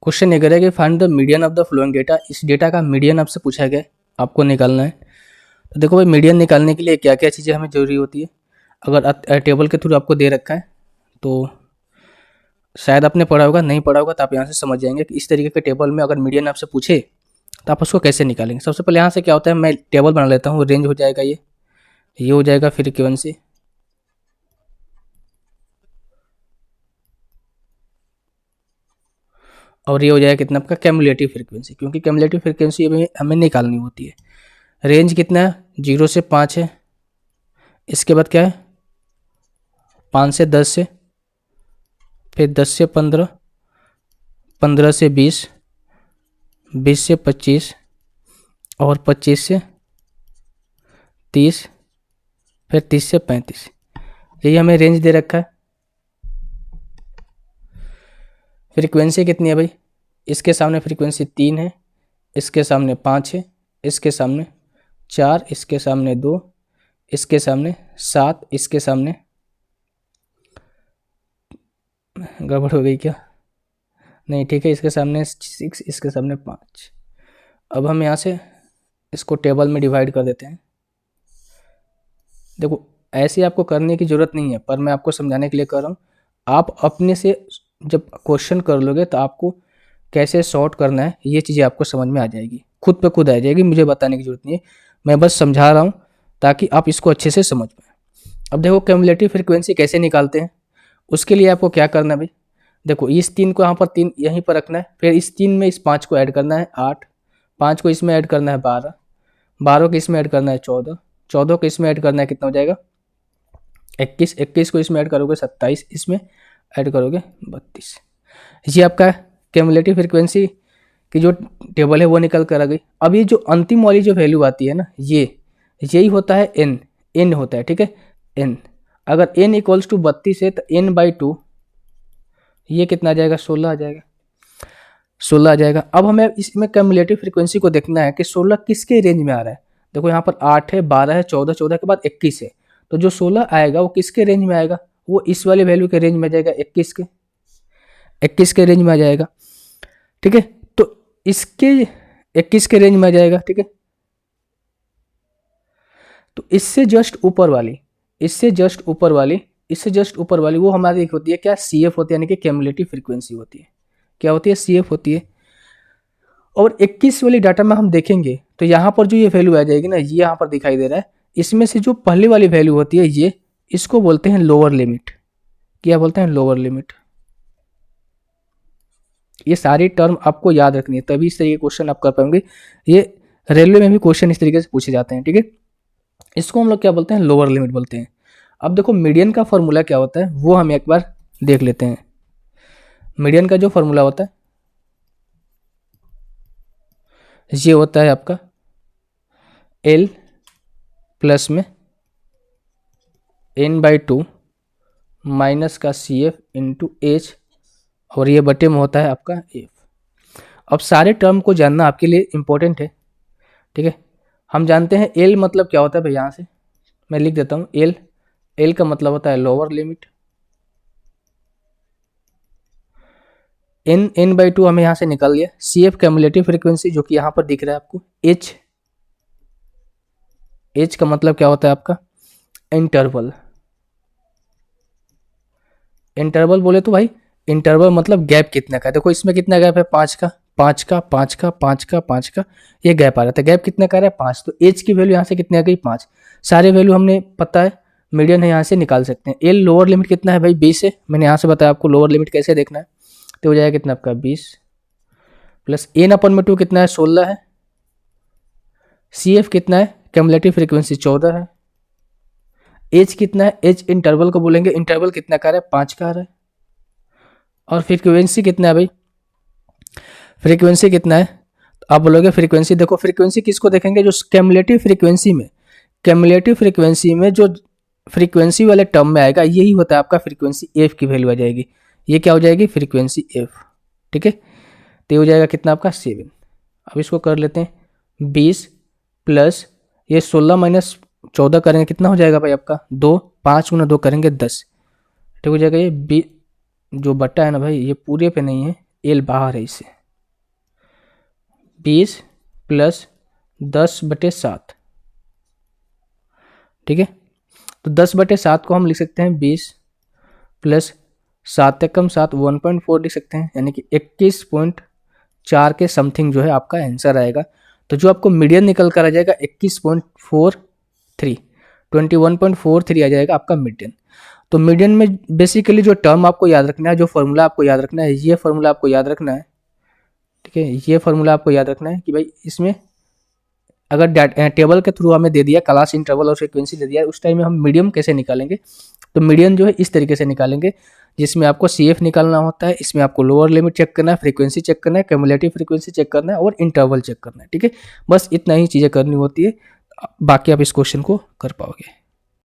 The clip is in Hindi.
क्वेश्चन ये करेगा कि find the median of the flowing data. इस डेटा का मीडियन आपसे पूछा गया है, आपको निकालना है। तो देखो भाई, मीडियन निकालने के लिए क्या क्या चीज़ें हमें जरूरी होती है। अगर टेबल के थ्रू आपको दे रखा है तो शायद आपने पढ़ा होगा, नहीं पढ़ा होगा तो आप यहाँ से समझ जाएंगे कि इस तरीके के टेबल में अगर मीडियन आपसे पूछे तो आप उसको कैसे निकालेंगे। सबसे पहले यहाँ से क्या होता है, मैं टेबल बना लेता हूँ। रेंज हो जाएगा ये हो जाएगा फ्रीक्वेंसी, और ये हो जाएगा कितना आपका कैमुलेटिव फ्रीक्वेंसी, क्योंकि कैमुलेटिव फ्रीक्वेंसी हमें निकालनी होती है। रेंज कितना है, 0 से 5 है। इसके बाद क्या है, 5 से 10 है, फिर 10 से 15, 15 से 20, 20 से 25, और 25 से 30, फिर 30 से 35। यही हमें रेंज दे रखा है। फ्रीक्वेंसी कितनी है भाई, इसके सामने फ्रीक्वेंसी 3 है, इसके सामने 5 है, इसके सामने 4, इसके सामने 2, इसके सामने 7, इसके सामने गड़बड़ हो गई क्या, नहीं ठीक है, इसके सामने 6, इसके सामने 5। अब हम यहाँ से इसको टेबल में डिवाइड कर देते हैं। देखो ऐसे आपको करने की ज़रूरत नहीं है, पर मैं आपको समझाने के लिए कर रहा हूँ। आप अपने से जब क्वेश्चन कर लोगे तो आपको कैसे सॉर्ट करना है ये चीज़ें आपको समझ में आ जाएगी, खुद पे खुद आ जाएगी। मुझे बताने की ज़रूरत नहीं है, मैं बस समझा रहा हूँ ताकि आप इसको अच्छे से समझ पाएँ। अब देखो क्यूमुलेटिव फ्रीक्वेंसी कैसे निकालते हैं, उसके लिए आपको क्या करना है भाई। देखो इस 3 को यहाँ पर 3 यहीं पर रखना है, फिर इस 3 में इस 5 को ऐड करना है 8, 5 को इसमें ऐड करना है 12, 12 को इसमें ऐड करना है 14, 14 को इसमें ऐड करना है कितना हो जाएगा 21, 21 को इसमें ऐड करोगे 27, इसमें ऐड करोगे 32। ये आपका क्यूमुलेटिव फ्रीक्वेंसी की जो टेबल है वो निकल कर आ गई। अब ये जो अंतिम वाली जो वैल्यू आती है ना, यही होता है n होता है, ठीक है n। अगर n इक्वल्स टू 32 है तो n/2 ये कितना आ जाएगा 16 आ जाएगा, 16 आ जाएगा। अब हमें इसमें क्यूमुलेटिव फ्रीक्वेंसी को देखना है कि 16 किसके रेंज में आ रहा है। देखो यहाँ पर 8 है, 12 है, 14, 14 के बाद 21 है, तो जो 16 आएगा वो किसके रेंज में आएगा, वो इस वाले वैल्यू के रेंज में आ जाएगा, 21 के रेंज में आ जाएगा, ठीक है। तो इसके 21 के रेंज में आ जाएगा, ठीक है। तो इससे जस्ट ऊपर वाली वो हमारी होती है क्या, CF होती है, यानी कि क्यूमुलेटिव फ्रीक्वेंसी होती है। क्या होती है, CF होती है। और 21 वाली डाटा में हम देखेंगे तो यहाँ पर जो ये वैल्यू आ जाएगी ना, ये यहाँ पर दिखाई दे रहा है, इसमें से जो पहले वाली वैल्यू होती है ये, इसको बोलते हैं लोअर लिमिट। क्या बोलते हैं, लोअर लिमिट। ये सारी टर्म आपको याद रखनी है, तभी इस तरीके के क्वेश्चन आप कर पाएंगे। ये रेलवे में भी क्वेश्चन इस तरीके से पूछे जाते हैं, ठीक है। इसको हम लोग क्या बोलते हैं, लोअर लिमिट बोलते हैं। अब देखो मीडियन का फॉर्मूला क्या होता है वो हम एक बार देख लेते हैं। मीडियन का जो फॉर्मूला होता है ये होता है आपका L प्लस में n/2 माइनस का CF इंटू H, और ये बटे में होता है आपका F। अब सारे टर्म को जानना आपके लिए इम्पोर्टेंट है, ठीक है। हम जानते हैं L मतलब क्या होता है भाई, यहाँ से मैं लिख देता हूँ। L का मतलब होता है लोअर लिमिट। n/2 हमें यहाँ से निकाल लिया। CF क्यूमुलेटिव फ्रीक्वेंसी जो कि यहाँ पर दिख रहा है आपको। H का मतलब क्या होता है आपका, इंटरवल बोले तो भाई इंटरवल मतलब गैप कितना का है। देखो इसमें कितना गैप है, 5 का, 5 का, 5 का, 5 का, 5 का, ये गैप आ रहा था। गैप कितना का रहा है, 5। तो H की वैल्यू यहाँ से कितनी आ गई, 5। सारे वैल्यू हमने पता है, मीडियन है, यहाँ से निकाल सकते हैं। L लोअर लिमिट कितना है भाई, 20 है। मैंने यहाँ से बताया आपको लोअर लिमिट कैसे देखना है। तो हो जाएगा कितना आपका 20 प्लस n/2 कितना है, 16 है। CF कितना है, क्यूमुलेटिव फ्रीक्वेंसी 14 है। H कितना है, H इंटरवल को बोलेंगे, इंटरवल कितना का रहा है, 5 का रहा है। और फ्रीक्वेंसी कितना है भाई, फ्रीक्वेंसी कितना है, तो आप बोलोगे फ्रीक्वेंसी, देखो फ्रीक्वेंसी किसको देखेंगे, जो क्यूमुलेटिव फ्रीक्वेंसी में जो फ्रीक्वेंसी वाले टर्म में आएगा यही होता है आपका फ्रीक्वेंसी F की वैल्यू आ जाएगी। ये क्या हो जाएगी, फ्रीक्वेंसी F, ठीक है। तो हो जाएगा कितना आपका 7। अब इसको कर लेते हैं, 20 प्लस ये 16 माइनस 14 करेंगे कितना हो जाएगा भाई आपका 2, 5 गुना 2 करेंगे 10, ठीक हो जाएगा। ये जो बट्टा है ना भाई, ये पूरे पे नहीं है, एल बाहर है इससे, 20 प्लस 10/7, ठीक है। तो 10/7 को हम लिख सकते हैं 20 प्लस 7 एकम 7, 1.4 लिख सकते हैं, यानी कि 21.4 के समथिंग जो है आपका आंसर आएगा। तो जो आपको मीडियन निकल कर आ जाएगा 21.43, 21.43 आ जाएगा आपका मीडियन। तो मीडियन में बेसिकली जो टर्म आपको याद रखना है, जो फॉर्मूला आपको याद रखना है, ये फॉर्मूला आपको याद रखना है, ठीक है। ये फॉर्मूला आपको याद रखना है कि भाई इसमें अगर टेबल के थ्रू हमें दे दिया क्लास इंटरवल और फ्रीक्वेंसी दे दिया, उस टाइम में हम मीडियम कैसे निकालेंगे। तो मीडियन जो है इस तरीके से निकालेंगे, जिसमें आपको CF निकालना होता है, इसमें आपको लोअर लिमिट चेक करना है, फ्रीक्वेंसी चेक करना है, क्यूमुलेटिव फ्रीक्वेंसी चेक करना है और इंटरवल चेक करना है, ठीक है। बस इतना ही चीज़ें करनी होती है, बाकी आप इस क्वेश्चन को कर पाओगे।